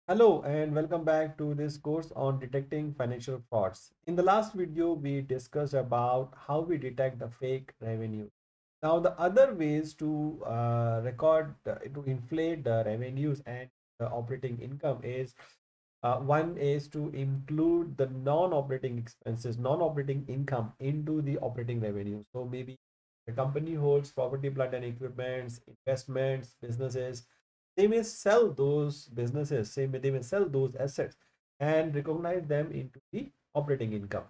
Hello and welcome back to this course on detecting financial frauds. In the last video, we discussed about how we detect the fake revenue. Now, the other ways to to inflate the revenues and the operating income is one is to include the non-operating expenses, non-operating income into the operating revenue. So maybe the company holds property, plant and equipments, investments, businesses. They may sell those businesses, they may sell those assets and recognize them into the operating income.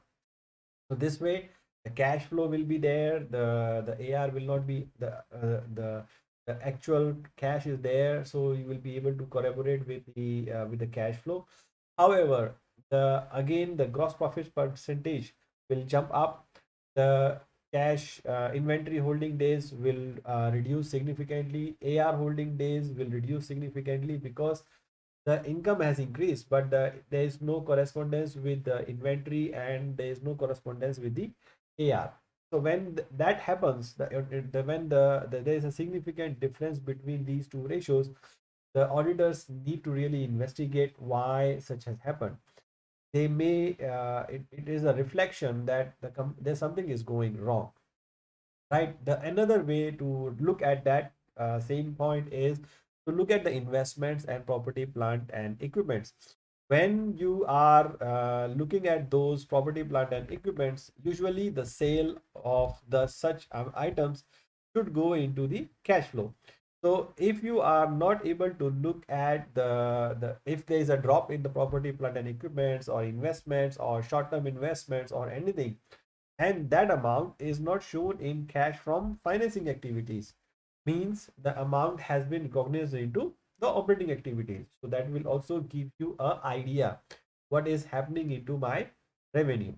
So this way, the cash flow will be there. The AR will not be the actual cash is there, so you will be able to corroborate with the cash flow. However, the gross profit percentage will jump up. The cash inventory holding days will reduce significantly. AR holding days will reduce significantly because the income has increased, but there is no correspondence with the inventory and there is no correspondence with the AR. So when that happens, there is a significant difference between these two ratios, the auditors need to really investigate why such has happened. They may it is a reflection that there's something is going wrong, right? The another way to look at that same point is to look at the investments and property, plant and equipments. When you are looking at those property, plant and equipments, usually the sale of the such items should go into the cash flow. So if you are not able to look at the if there is a drop in the property, plant and equipments or investments or short-term investments or anything, and that amount is not shown in cash from financing activities, means the amount has been recognized into the operating activities. So that will also give you a idea what is happening into my revenue.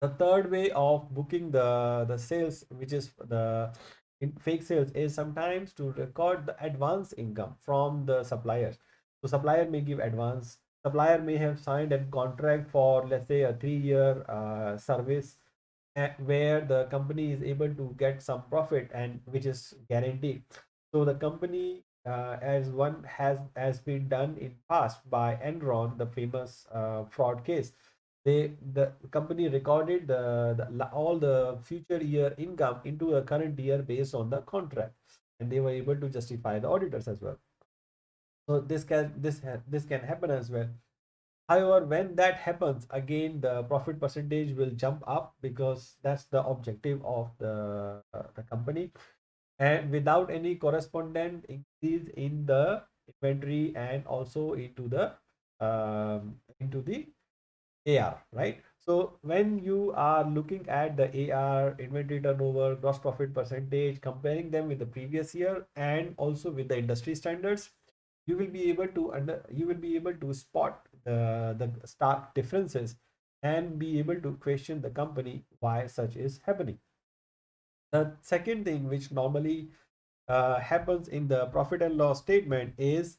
The third way of booking the sales, which is the in fake sales, is sometimes to record the advance income from the suppliers. So supplier may give advance. Supplier may have signed a contract for, let's say, a 3-year service, where the company is able to get some profit and which is guaranteed. So the company, as one has been done in past by Enron, the famous fraud case, the company recorded all the future year income into a current year based on the contract, and they were able to justify the auditors as well. So this can happen as well. However, when that happens, again, the profit percentage will jump up because that's the objective of the company, and without any correspondent increase in the inventory and also into the AR, right? So when you are looking at the AR, inventory turnover, gross profit percentage, comparing them with the previous year and also with the industry standards, you will be able to spot the stark differences and be able to question the company why such is happening. The second thing which normally happens in the profit and loss statement is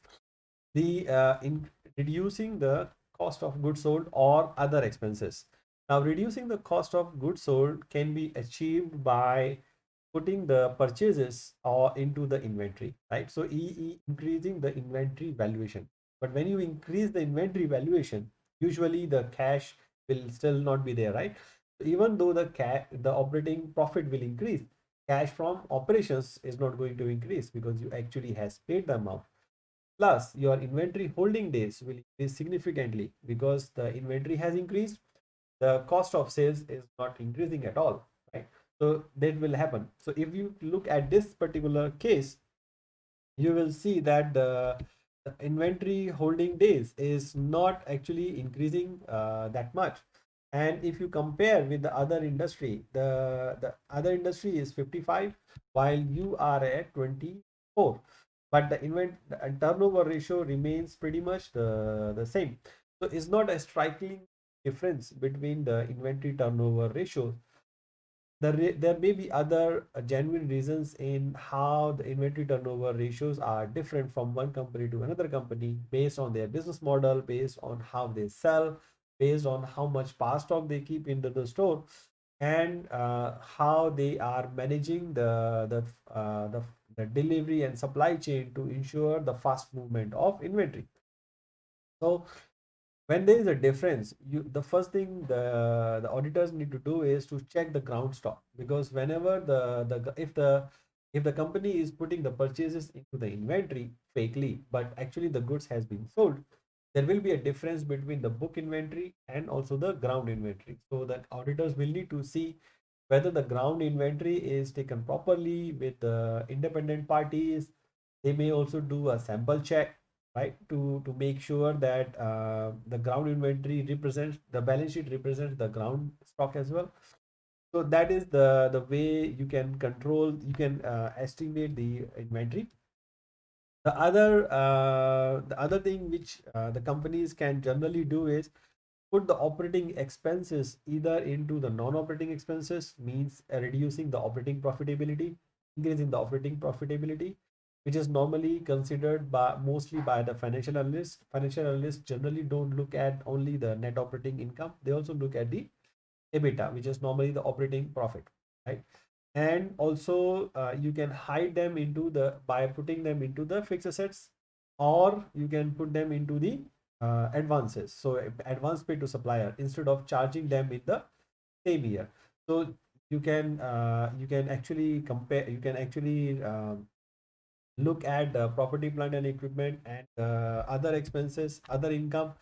the in reducing the cost of goods sold or other expenses. Now, reducing the cost of goods sold can be achieved by putting the purchases or into the inventory, right? So increasing the inventory valuation. But when you increase the inventory valuation, usually the cash will still not be there, right? So even though the operating profit will increase, cash from operations is not going to increase because you actually has paid the amount. Plus, your inventory holding days will increase significantly because the inventory has increased. The cost of sales is not increasing at all, right? So that will happen. So if you look at this particular case, you will see that the inventory holding days is not actually increasing that much. And if you compare with the other industry, the other industry is 55 while you are at 24, but the turnover ratio remains pretty much the same. So it's not a striking difference between the inventory turnover ratios. There may be other genuine reasons in how the inventory turnover ratios are different from one company to another company based on their business model, based on how they sell, based on how much past stock they keep into the store, and how they are managing the delivery and supply chain to ensure the fast movement of inventory. So when there is a difference, the first thing the auditors need to do is to check the ground stock, because whenever if the company is putting the purchases into the inventory fakely, but actually the goods has been sold, there will be a difference between the book inventory and also the ground inventory. So the auditors will need to see whether the ground inventory is taken properly with the independent parties. They may also do a sample check, right, to make sure that the ground inventory represents the balance sheet represents the ground stock as well. So that is the way you can control, you can estimate the inventory. The other thing which the companies can generally do is put the operating expenses either into the non-operating expenses, means reducing the operating profitability, increasing the operating profitability, which is normally considered by mostly by the financial analysts. Financial analysts generally don't look at only the net operating income, they also look at the EBITDA, which is normally the operating profit, right? And also you can hide them into the by putting them into the fixed assets, or you can put them into the advances, so advance pay to supplier instead of charging them in the same year. So you can actually compare, you can actually look at the property plant and equipment and other expenses, other income,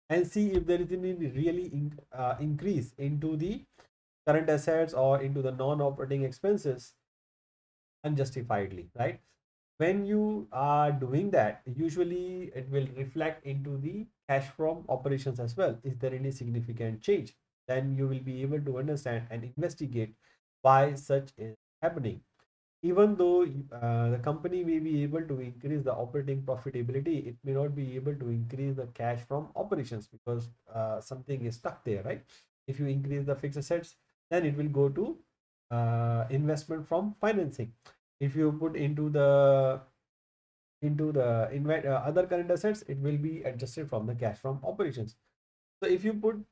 and see if there is any really increase into the current assets or into the non-operating expenses unjustifiedly, right? When you are doing that, usually it will reflect into the cash from operations as well. Is there any significant change? Then you will be able to understand and investigate why such is happening. Even though the company may be able to increase the operating profitability, it may not be able to increase the cash from operations because something is stuck there, right? If you increase the fixed assets, then it will go to investment from financing. If you put into the other current assets, it will be adjusted from the cash from operations. So if you put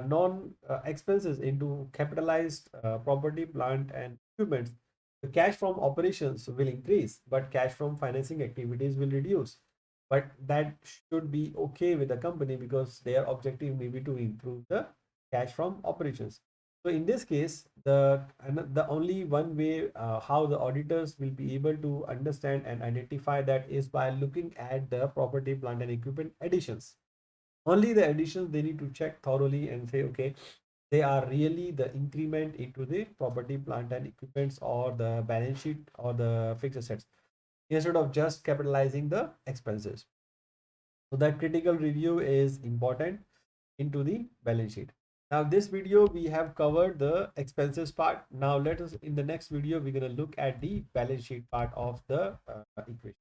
non expenses into capitalized property, plant, and equipment, the cash from operations will increase, but cash from financing activities will reduce. But that should be okay with the company because their objective may be to improve the cash from operations. So in this case, the only one way how the auditors will be able to understand and identify that is by looking at the property, plant, and equipment additions. Only the additions they need to check thoroughly and say, okay, they are really the increment into the property, plant, and equipments or the balance sheet or the fixed assets, instead of just capitalizing the expenses. So that critical review is important into the balance sheet. Now this video we have covered the expenses part. Now let us, in the next video we're going to look at the balance sheet part of the equation.